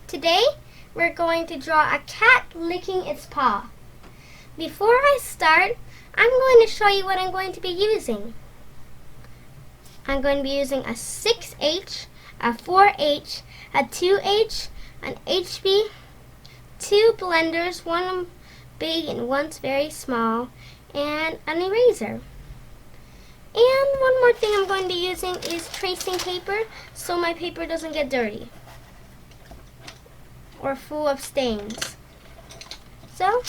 Today, we're going to draw a cat licking its paw. Before I start, I'm going to show you what I'm going to be using. I'm going to be using a 6H, a 4H, a 2H, an HB, 2 blenders, one big and one's very small, and an eraser. And one more thing I'm going to be using is tracing paper so my paper doesn't get dirty or full of stains. So,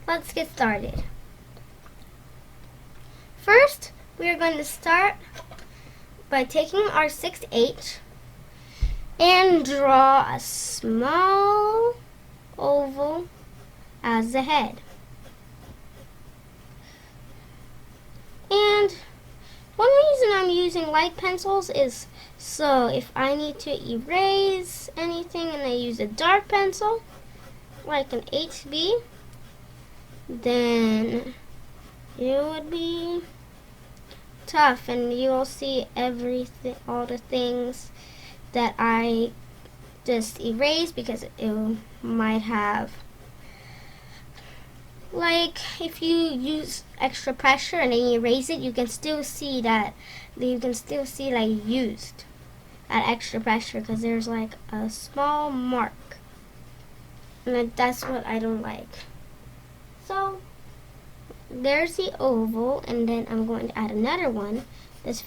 let's get started. First, we are going to start by taking our 6H and draw a small oval as the head. And one reason I'm using light pencils is so if I need to erase anything and I use a dark pencil, like an HB, then it would be tough and you'll see everything, all the things that I just erased because it might have, like if you use extra pressure and then you erase it, you can still see that like used at extra pressure because there's like a small mark, and that's what I don't like. So there's the oval, and then I'm going to add another one that's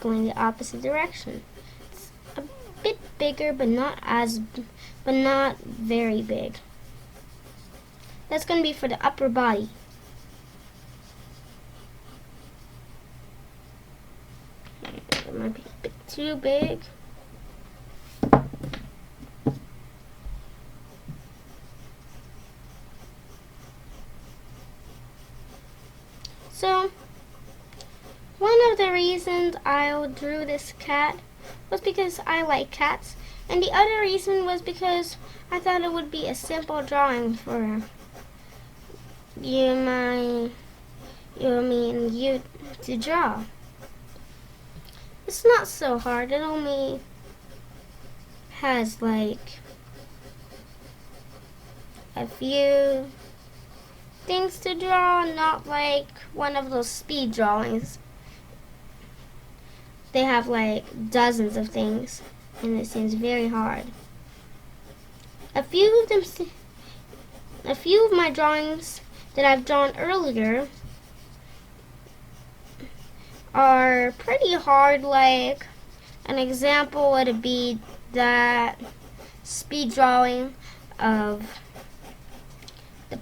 going the opposite direction. It's a bit bigger, but not very big. That's going to be for the upper body. It might be a bit too big. So, one of the reasons I drew this cat was because I like cats, and the other reason was because I thought it would be a simple drawing for you to draw. It's not so hard. It only has like a few things to draw, not like one of those speed drawings. They have like dozens of things and it seems very hard. A few of my drawings that I've drawn earlier are pretty hard. Like an example would be that speed drawing of the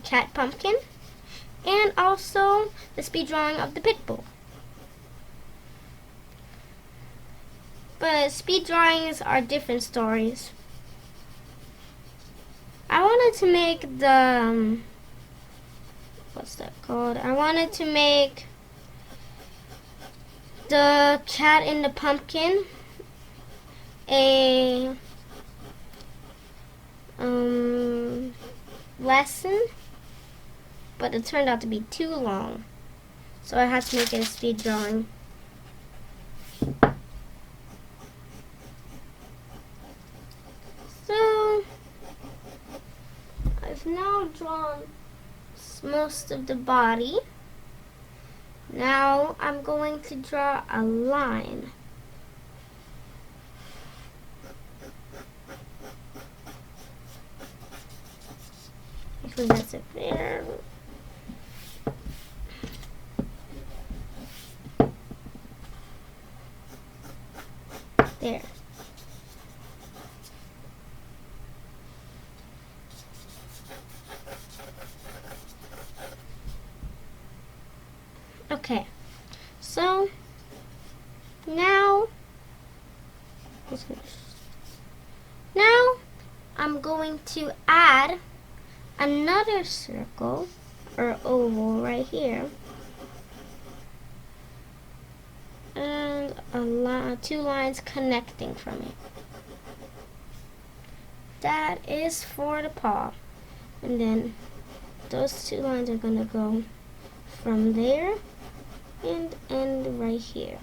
cat pumpkin, and also the speed drawing of the pit bull. But speed drawings are different stories. I wanted to make the what's that called? I wanted to make the cat in the pumpkin a lesson, but it turned out to be too long, so I had to make it a speed drawing. So I've now drawn most of the body. Now I'm going to draw a line. I think that's it there. There. Okay, so now I'm going to add another circle or oval right here, and two lines connecting from it. That is for the paw, and then those two lines are going to go from there and end right here.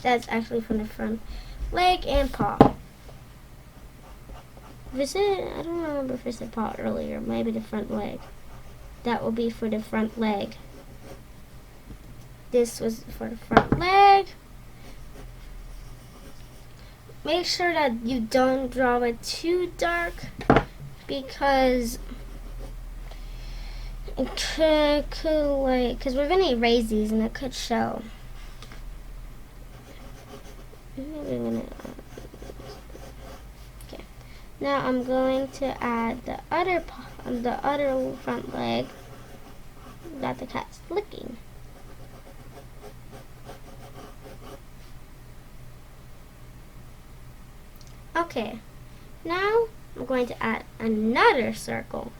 That's actually from the front leg and paw. I don't remember if I said paw earlier. Maybe the front leg. That will be for the front leg. This was for the front leg. Make sure that you don't draw it too dark, because it could because we're gonna erase these and it could show. Okay. Now I'm going to add the other front leg that the cat's licking. Okay, now I'm going to add another circle.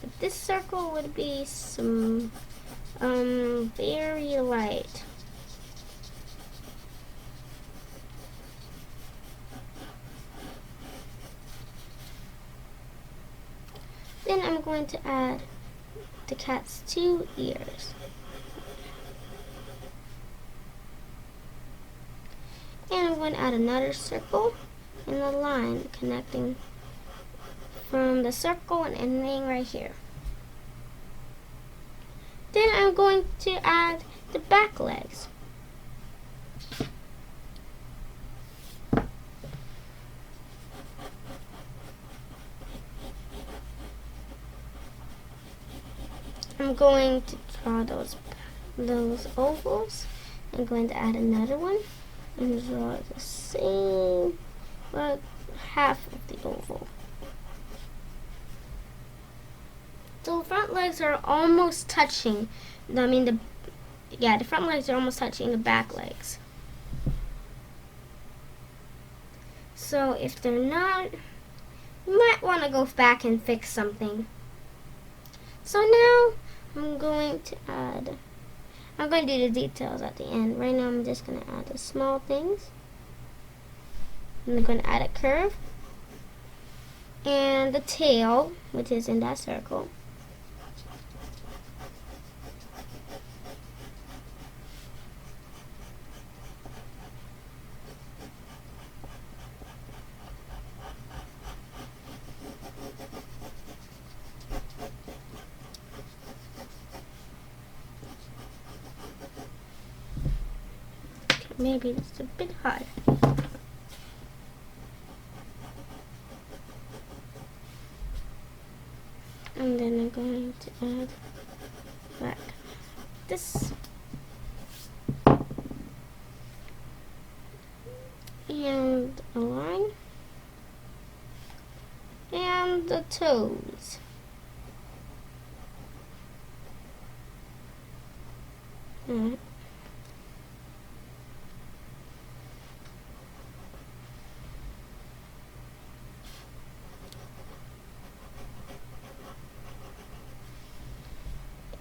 But this circle would be some very light. Then I'm going to add the cat's 2 ears. And I'm going to add another circle and a line connecting from the circle and ending right here. Then I'm going to add the back legs. I'm going to draw those ovals. I'm going to add another one and draw the same, half of the oval. So the front legs are almost touching. The front legs are almost touching the back legs. So if they're not, you might want to go back and fix something. So now I'm going to do the details at the end. Right now I'm just going to add the small things. I'm going to add a curve and the tail, which is in that circle. Maybe it's a bit hard. And then I'm going to add back this. And a line. And the toes. Alright.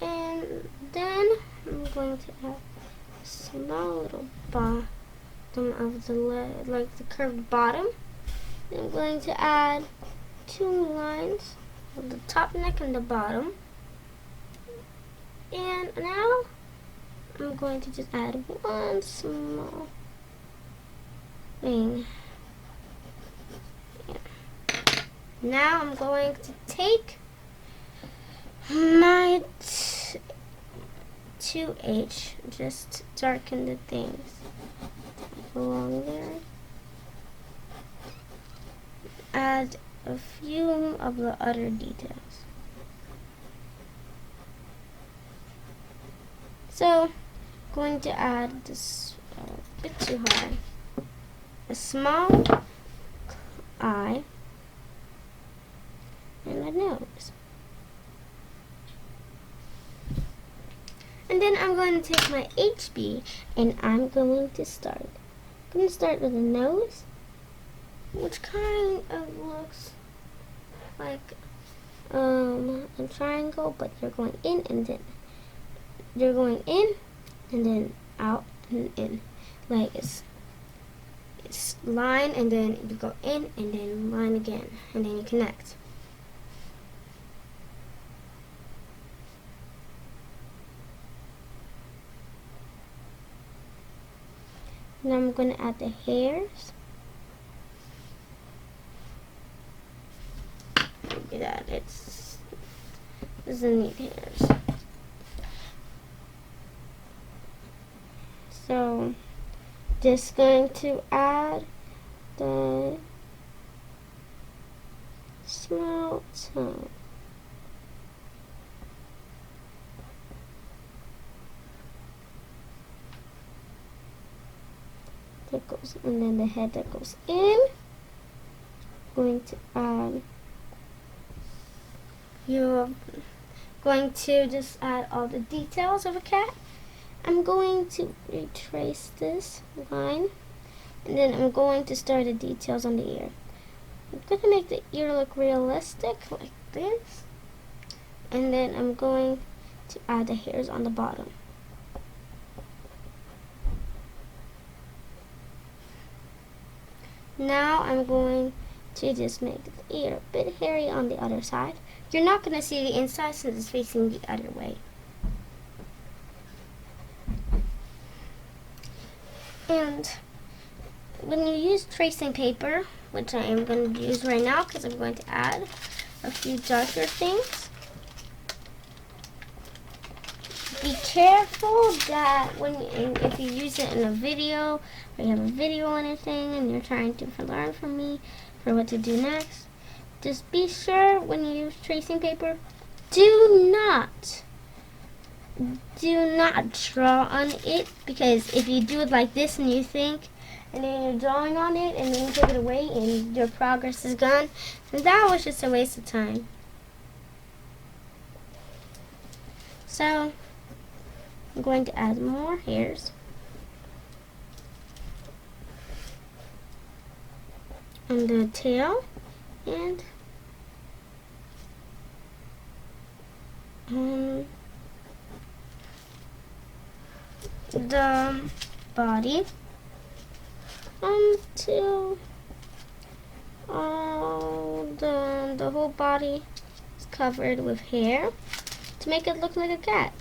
And then I'm going to add a small little bottom of the leg, like the curved bottom. I'm going to add 2 lines of the top neck and the bottom. And now I'm going to just add one small thing. Yeah. Now I'm going to take my 2H, just darken the things along there. Add a few of the other details. So, I'm going to add this a bit too high. A small eye and a nose. And then I'm going to take my HB and I'm going to start. I'm going to start with a nose, which kind of looks like a triangle, but you're going in and then you're going in and then out and in. Like it's line and then you go in and then line again and then you connect. Now I'm going to add the hairs. Look at that, it doesn't need hairs. So just going to add the small tongue. That goes, and then the head that goes in. Going to add, you're going to just add all the details of a cat. I'm going to retrace this line, and then I'm going to start the details on the ear. I'm going to make the ear look realistic like this, and then I'm going to add the hairs on the bottom. Now I'm going to just make the ear a bit hairy on the other side. You're not going to see the inside since it's facing the other way. And when you use tracing paper, which I am going to use right now because I'm going to add a few darker things, be careful that if you use it in a video, or you have a video or anything and you're trying to learn from me for what to do next, just be sure when you use tracing paper, do not draw on it, because if you do it like this and you think, and then you're drawing on it and then you take it away and your progress is gone, then that was just a waste of time. So I'm going to add more hairs on the tail and the body until the whole body is covered with hair to make it look like a cat.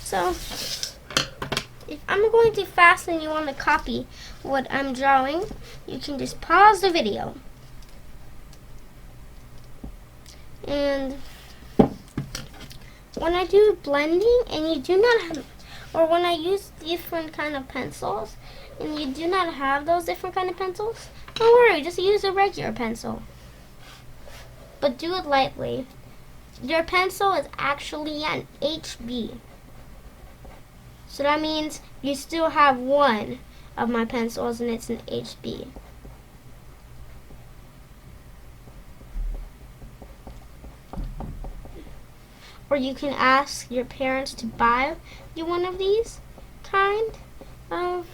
So if I'm going too fast and you want to copy what I'm drawing, you can just pause the video. And when I do blending and you do not have, or when I use different kind of pencils and you do not have those different kind of pencils, don't worry, just use a regular pencil. But do it lightly. Your pencil is actually an HB. So that means you still have one of my pencils and it's an HB. Or you can ask your parents to buy you one of these kind of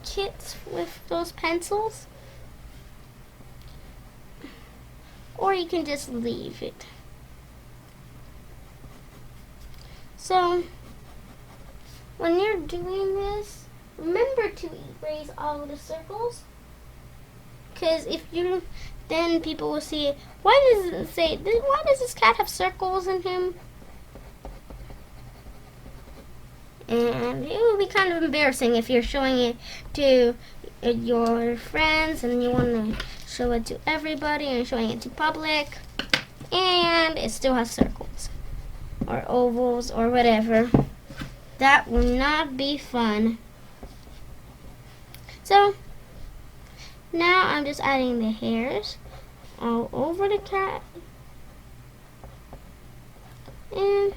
kits with those pencils. Or you can just leave it. So when you're doing this, remember to erase all of the circles, because if you, then people will see, why does it say, why does this cat have circles in him? And it would be kind of embarrassing if you're showing it to your friends and you want to show it to everybody and showing it to public and it still has circles or ovals or whatever. That will not be fun. So now I'm just adding the hairs all over the cat. And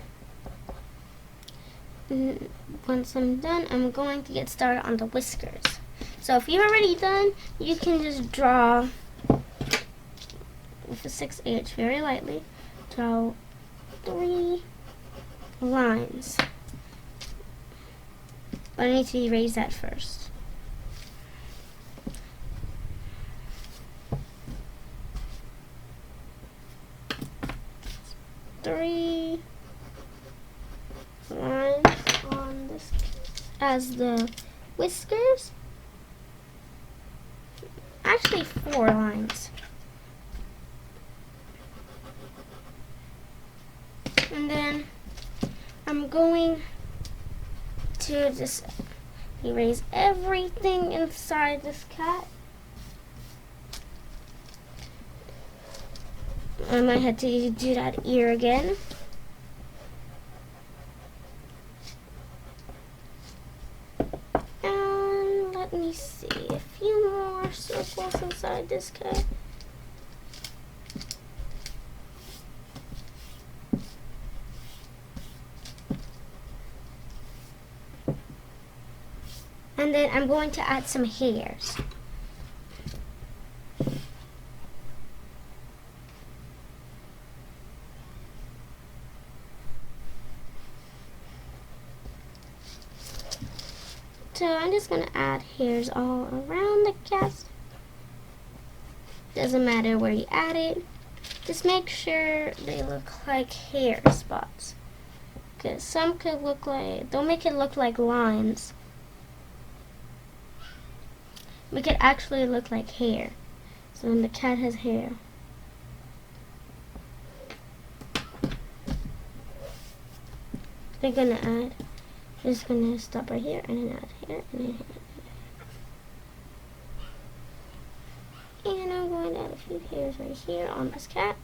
once I'm done, I'm going to get started on the whiskers. So if you're already done, you can just draw with a 6H very lightly. Draw 3 lines. But I need to erase that first. Three lines on this as the whiskers. Actually 4 lines. And then I'm going to just erase everything inside this cat. I might have to do that ear again. And let me see, a few more circles inside this cat. And then I'm going to add some hairs. So I'm just going to add hairs all around the cat. Doesn't matter where you add it. Just make sure they look like hair spots. Because some could look like, don't make it look like lines. Make it actually look like hair. So when the cat has hair. They're gonna add, just gonna stop right here and then add hair and then hair. And I'm going to add a few hairs right here on this cat.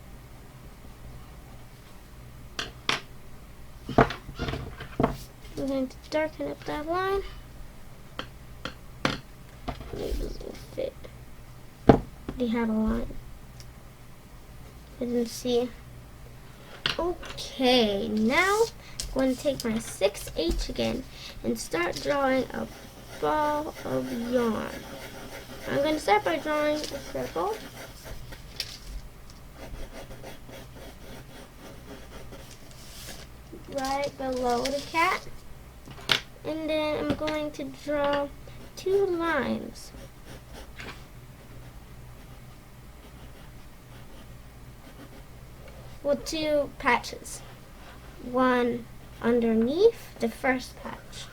I'm going to darken up that line. It doesn't fit. They have a line. I didn't see. Okay, now I'm going to take my 6H again and start drawing a ball of yarn. I'm going to start by drawing a circle. Right below the cat. And then I'm going to draw 2 lines. Well, 2 patches. One underneath the first patch.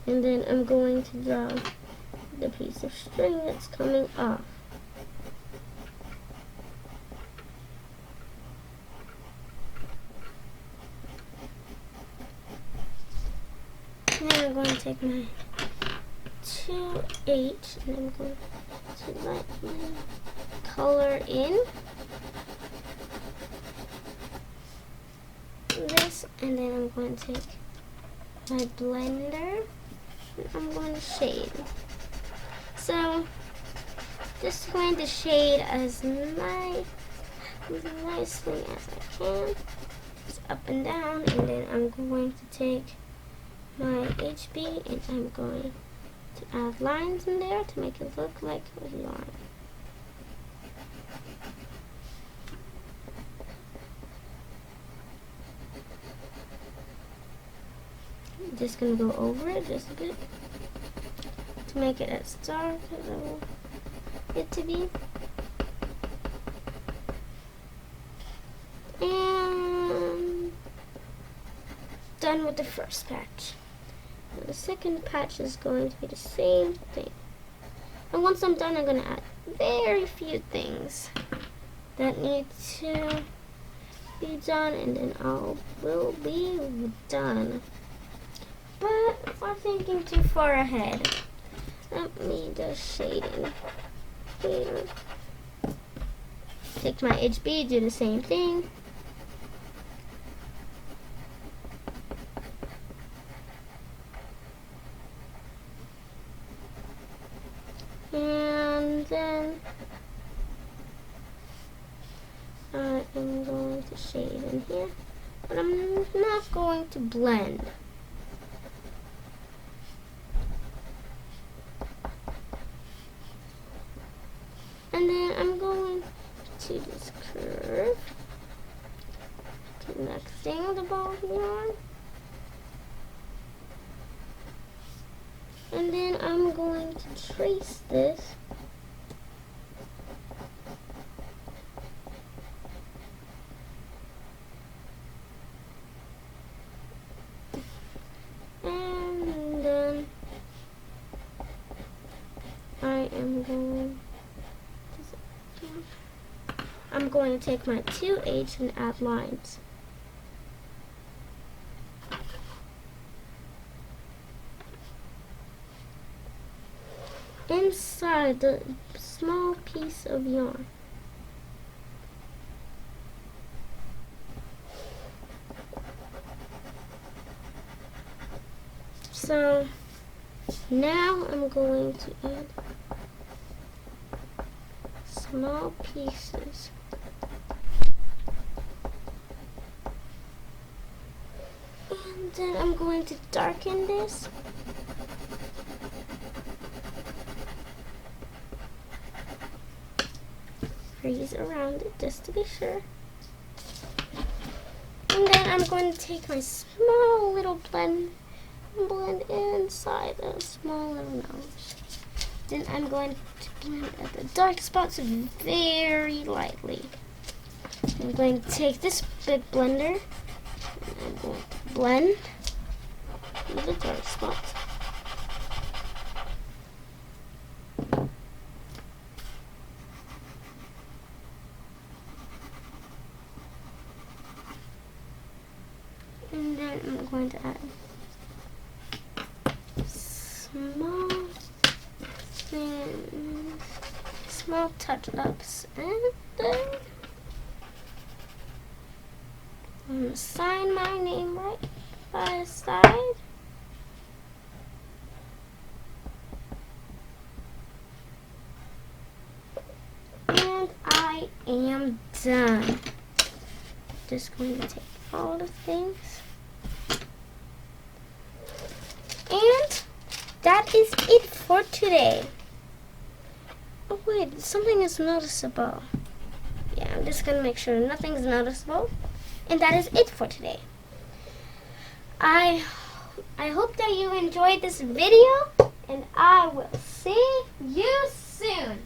And then I'm going to draw the piece of string that's coming off. And then I'm going to take my 2H and I'm going to let my color in this, and then I'm going to take my blender and I'm going to shade. So just going to shade as nicely as I can, just up and down, and then I'm going to take my HB and I'm going to add lines in there to make it look like a yarn. I'm just going to go over it just a bit to make it as dark as I want it to be. And done with the first patch. Now the second patch is going to be the same thing. And once I'm done, I'm going to add very few things that need to be done, and then I will be done. But we're thinking too far ahead. Let me just shade in here. Take my HB, do the same thing. And then I am going to shade in here, but I'm not going to blend. And then I'm going to just curve, connecting the ball of yarn. And then I'm going to trace this and then I'm going to take my 2H and add lines. inside the small piece of yarn. So now I'm going to add small pieces. And then I'm going to darken this. Freeze around it just to be sure. And then I'm going to take my small little blend inside a small little nose. Then I'm going to blend at the dark spots very lightly. I'm going to take this big blender and I'm going to blend the dark spots. And then I'm going to add small touch-ups, and then I'm going to sign my name right by the side. And I am done. Just going to take all the things. And that is it for today. Oh wait, something is noticeable. Yeah, I'm just gonna make sure nothing's noticeable. And that is it for today. I hope that you enjoyed this video, and I will see you soon.